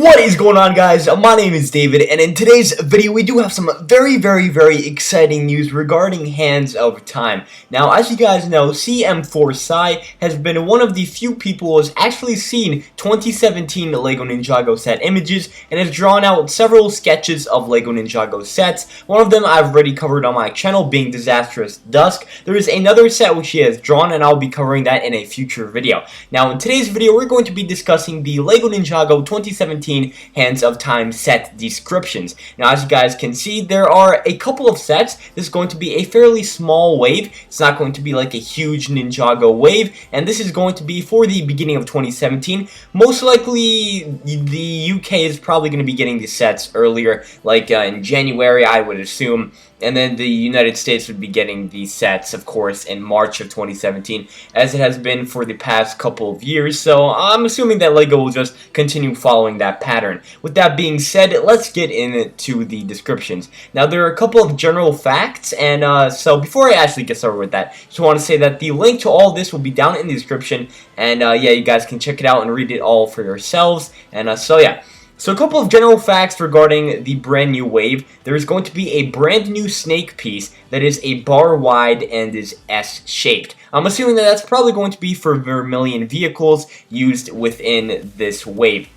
What is going on, guys? My name is David, and in today's video we do have some very exciting news regarding Hands of Time. Now, as you guys know, CM4Psy has been one of the few people who has actually seen 2017 LEGO Ninjago set images and has drawn out several sketches of LEGO Ninjago sets. One of them I've already covered on my channel, being Disastrous Dusk. There is another set which he has drawn, and I'll be covering that in a future video. Now, in today's video we're going to be discussing the LEGO Ninjago 2017 Hands of Time set descriptions. Now, as you guys can see, there are a couple of sets. This is going to be a fairly small wave. It's not going to be like a huge Ninjago wave, and this is going to be for the beginning of 2017. Most likely, the UK is probably going to be getting the sets earlier, like in January, I would assume. And then the United States would be getting these sets, of course, in March of 2017, as it has been for the past couple of years. So I'm assuming that LEGO will just continue following that pattern. With that being said, let's get into the descriptions. Now, there are a couple of general facts, and so before I actually get started with that, just want to say that the link to all this will be down in the description, and yeah, you guys can check it out and read it all for yourselves. And so yeah. So a couple of general facts regarding the brand new wave. There is going to be a brand new snake piece that is a bar wide and is S-shaped. I'm assuming that that's probably going to be for Vermilion vehicles used within this wave.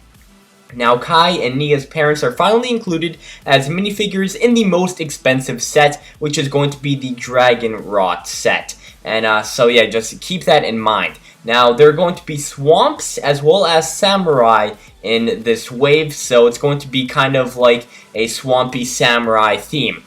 Now, Kai and Nia's parents are finally included as minifigures in the most expensive set, which is going to be the Dragon Rot set. And so yeah, just keep that in mind. Now, there are going to be swamps as well as samurai in this wave, so it's going to be kind of like a swampy samurai theme.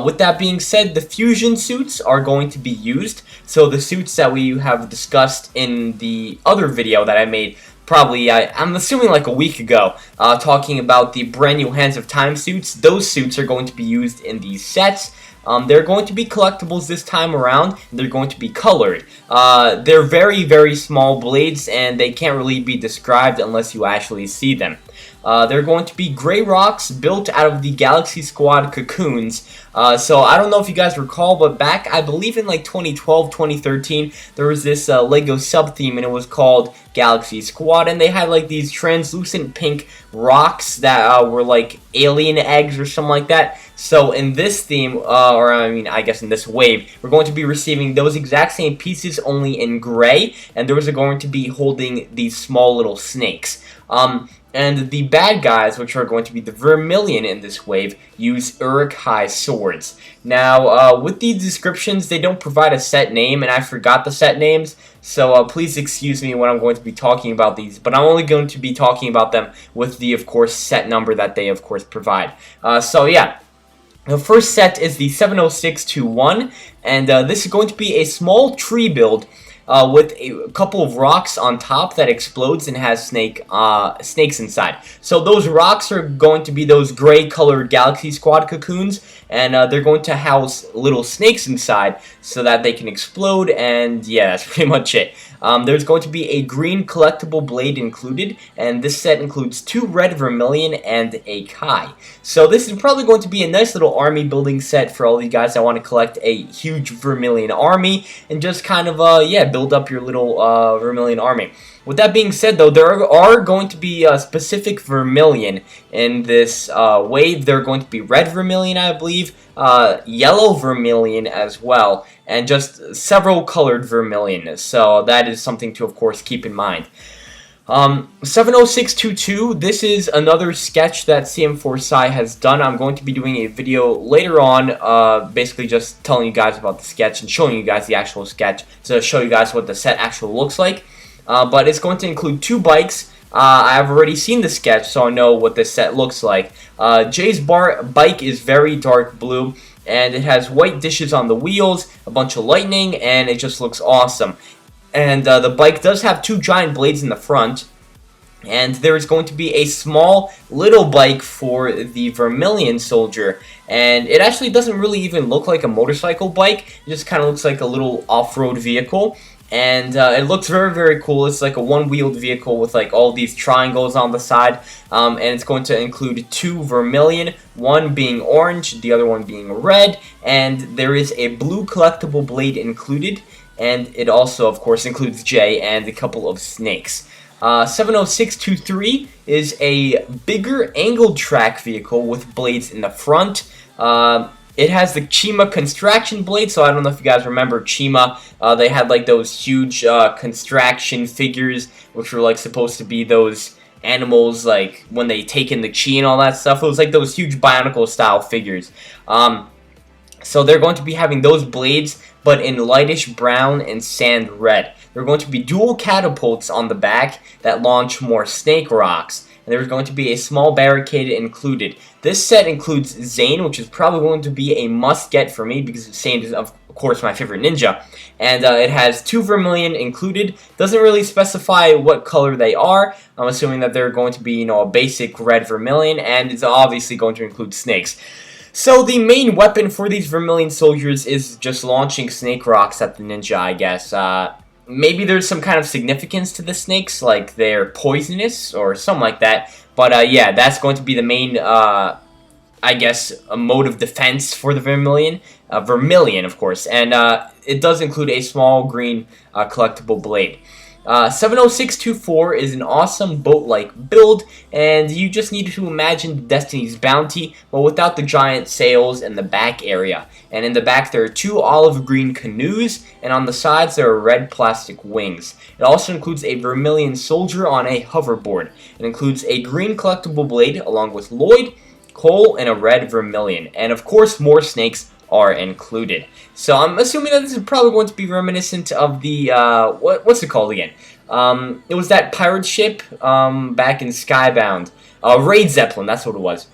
With that being said, the fusion suits are going to be used. So the suits that we have discussed in the other video that I made, probably, I'm assuming like a week ago, talking about the brand new Hands of Time suits, those suits are going to be used in these sets. They're going to be collectibles this time around, and they're going to be colored. They're very small blades, and they can't really be described unless you actually see them. They're going to be gray rocks built out of the Galaxy Squad cocoons. So I don't know if you guys recall, but back, I believe in like 2012, 2013, there was this LEGO sub-theme, and it was called Galaxy Squad, and they had like these translucent pink rocks that were like alien eggs or something like that. So in this theme, or I mean, I guess in this wave, we're going to be receiving those exact same pieces, only in gray, and those are going to be holding these small little snakes. And the bad guys, which are going to be the Vermilion in this wave, use Uruk-hai swords. Now, with these descriptions, they don't provide a set name, and I forgot the set names, so please excuse me when I'm going to be talking about these, but I'm only going to be talking about them with the, of course, set number that they, of course, provide. So yeah. The first set is the 70621, and this is going to be a small tree build with a couple of rocks on top that explodes and has snakes inside. So those rocks are going to be those gray colored Galaxy Squad cocoons, and they're going to house little snakes inside so that they can explode, and yeah, that's pretty much it. There's going to be a green collectible blade included, and this set includes 2 red Vermilion and a Kai. So this is probably going to be a nice little army building set for all you guys that want to collect a huge Vermilion army, and just kind of, yeah, build up your little Vermilion army. With that being said, though, there are going to be specific Vermilion in this wave. There are going to be red Vermilion, I believe, yellow Vermilion as well, and just several colored Vermilion. So that is something to, of course, keep in mind. 70622, this is another sketch that CM4Psy has done. I'm going to be doing a video later on, basically just telling you guys about the sketch and showing you guys the actual sketch to show you guys what the set actually looks like. But it's going to include 2 bikes. I've already seen the sketch, so I know what this set looks like. Jay's bike is very dark blue, and it has white dishes on the wheels, a bunch of lightning, and it just looks awesome. And the bike does have 2 giant blades in the front, and there is going to be a small little bike for the Vermilion soldier, and it actually doesn't really even look like a motorcycle bike. It just kind of looks like a little off-road vehicle. And it looks very cool. It's like a one-wheeled vehicle with like all these triangles on the side, and it's going to include 2 Vermilion, one being orange, the other one being red, and there is a blue collectible blade included, and it also, of course, includes Jay and a couple of snakes. 70623 is a bigger angled track vehicle with blades in the front. It has the Chima Construction blade, so I don't know if you guys remember Chima. They had like those huge construction figures, which were like supposed to be those animals, like when they take in the chi and all that stuff. It was like those huge Bionicle style figures. So they're going to be having those blades, but in lightish brown and sand red. There are going to be dual catapults on the back that launch more snake rocks. And there's going to be a small barricade included. This set includes Zane, which is probably going to be a must-get for me because Zane is, of course, my favorite ninja. And it has 2 vermilion included. Doesn't really specify what color they are. I'm assuming that they're going to be, you know, a basic red vermilion, and it's obviously going to include snakes. So the main weapon for these vermilion soldiers is just launching snake rocks at the ninja, I guess. Maybe there's some kind of significance to the snakes, like they're poisonous or something like that. But yeah, that's going to be the main, I guess, a mode of defense for the vermilion. Vermilion, of course. And it does include a small green collectible blade. 70624 is an awesome boat-like build, and you just need to imagine Destiny's Bounty, but without the giant sails and the back area. And in the back there are 2 olive green canoes, and on the sides there are red plastic wings. It also includes a vermilion soldier on a hoverboard. It includes a green collectible blade along with Lloyd, Cole, and a red vermilion. And of course more snakes are included. So I'm assuming that this is probably going to be reminiscent of the, what's it called again? It was that pirate ship back in Skybound. Raid Zeppelin, that's what it was.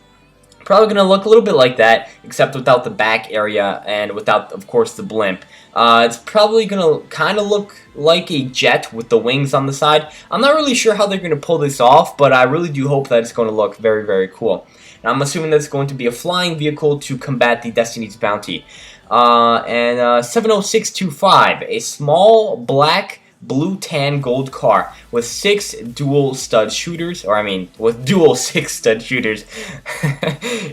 Probably going to look a little bit like that, except without the back area and without, of course, the blimp. It's probably going to kind of look like a jet with the wings on the side. I'm not really sure how they're going to pull this off, but I really do hope that it's going to look very, very cool. And I'm assuming that it's going to be a flying vehicle to combat the Destiny's Bounty. 70625, a small black, blue, tan, gold car with 6 dual stud shooters, with dual 6 stud shooters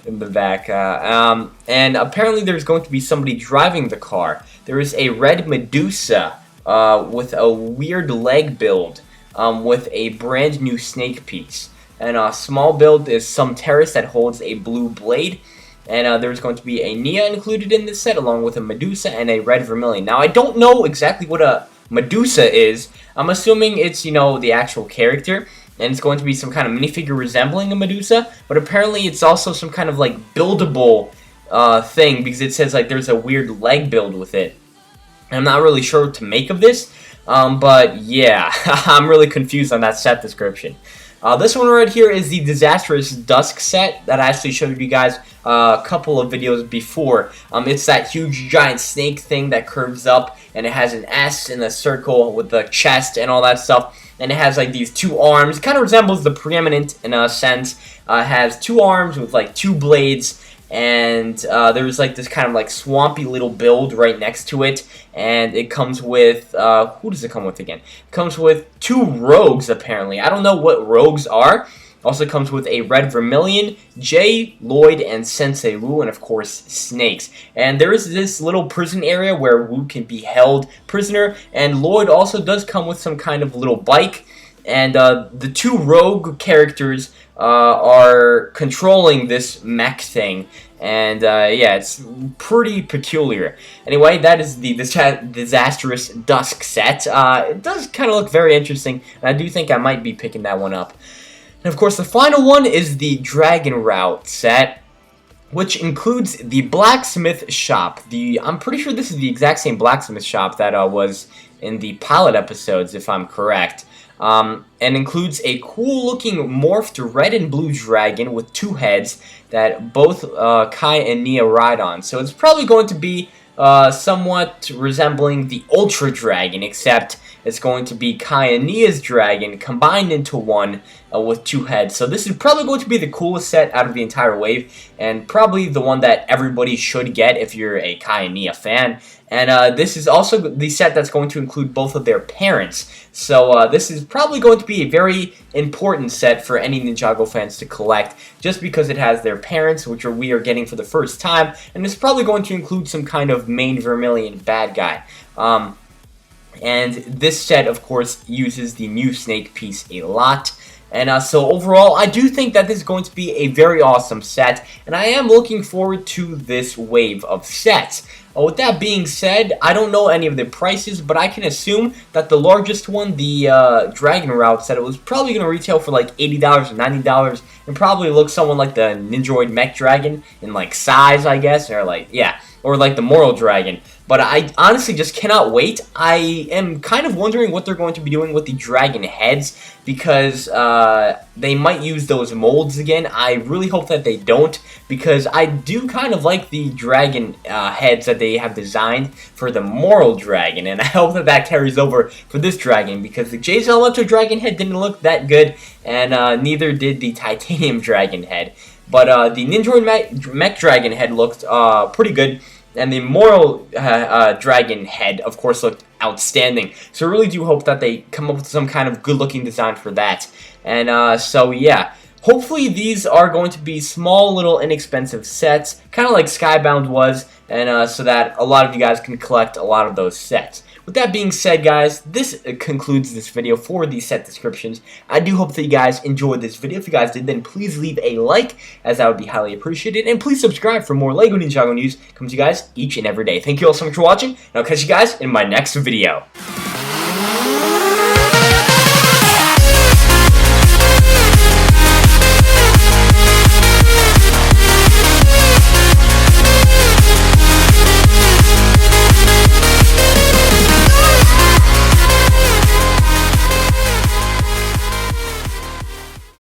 in the back. And apparently there's going to be somebody driving the car. There is a red Medusa with a weird leg build with a brand new snake piece. And a small build is some terrace that holds a blue blade. And there's going to be a Nia included in this set, along with a Medusa and a red vermilion. Now, I don't know exactly what a Medusa is. I'm assuming it's, you know, the actual character. And it's going to be some kind of minifigure resembling a Medusa. But apparently it's also some kind of, like, buildable thing. Because it says, like, there's a weird leg build with it. And I'm not really sure what to make of this. But, yeah, I'm really confused on that set description. This one right here is the Disastrous Dusk set that I actually showed you guys a couple of videos before. It's that huge giant snake thing that curves up, and it has an S in the circle with the chest and all that stuff. And it has like these 2 arms. It kind of resembles the Preeminent in a sense. It has 2 arms with like 2 blades. And there's like this kind of like swampy little build right next to it, and it comes with who does it come with again? It comes with 2 rogues apparently. I don't know what rogues are. Also comes with a red vermilion, Jay, Lloyd, and Sensei Wu, and of course snakes. And there is this little prison area where Wu can be held prisoner, and Lloyd also does come with some kind of little bike. And the 2 rogue characters are controlling this mech thing. And yeah, it's pretty peculiar. Anyway, that is the Disastrous Dusk set. It does kind of look very interesting, and I do think I might be picking that one up. And of course, the final one is the Dragon Route set, which includes the blacksmith shop. I'm pretty sure this is the exact same blacksmith shop that was in the pilot episodes, if I'm correct. And includes a cool-looking morphed red and blue dragon with 2 heads that both Kai and Nia ride on. So it's probably going to be somewhat resembling the Ultra Dragon, except it's going to be Kai and Nia's dragon combined into one with 2 heads. So this is probably going to be the coolest set out of the entire wave, and probably the one that everybody should get if you're a Kai and Nia fan. And this is also the set that's going to include both of their parents. So this is probably going to be a very important set for any Ninjago fans to collect, just because it has their parents, which we are getting for the first time, and it's probably going to include some kind of main Vermilion bad guy. And this set, of course, uses the new snake piece a lot. And so overall, I do think that this is going to be a very awesome set, and I am looking forward to this wave of sets. With that being said, I don't know any of the prices, but I can assume that the largest one, the Dragon Route set, it was probably going to retail for like $80 or $90, and probably look somewhat like the Ninjago Mech Dragon in like size, I guess, or like, yeah, or like the Moral Dragon. But I honestly just cannot wait. I am kind of wondering what they're going to be doing with the dragon heads, because they might use those molds again. I really hope that they don't, because I do kind of like the dragon heads that they have designed for the Moral Dragon, and I hope that that carries over for this dragon, because the Jay's Elemental Dragon head didn't look that good, and neither did the Titanium Dragon head. But the Ninja Mech Dragon head looked pretty good. And the Moral Dragon head, of course, looked outstanding. So I really do hope that they come up with some kind of good-looking design for that. And so, yeah. Hopefully these are going to be small, little, inexpensive sets, kind of like Skybound was, and so that a lot of you guys can collect a lot of those sets. With that being said, guys, this concludes this video for the set descriptions. I do hope that you guys enjoyed this video. If you guys did, then please leave a like, as that would be highly appreciated. And please subscribe for more LEGO Ninjago news coming to you guys each and every day. Thank you all so much for watching, and I'll catch you guys in my next video.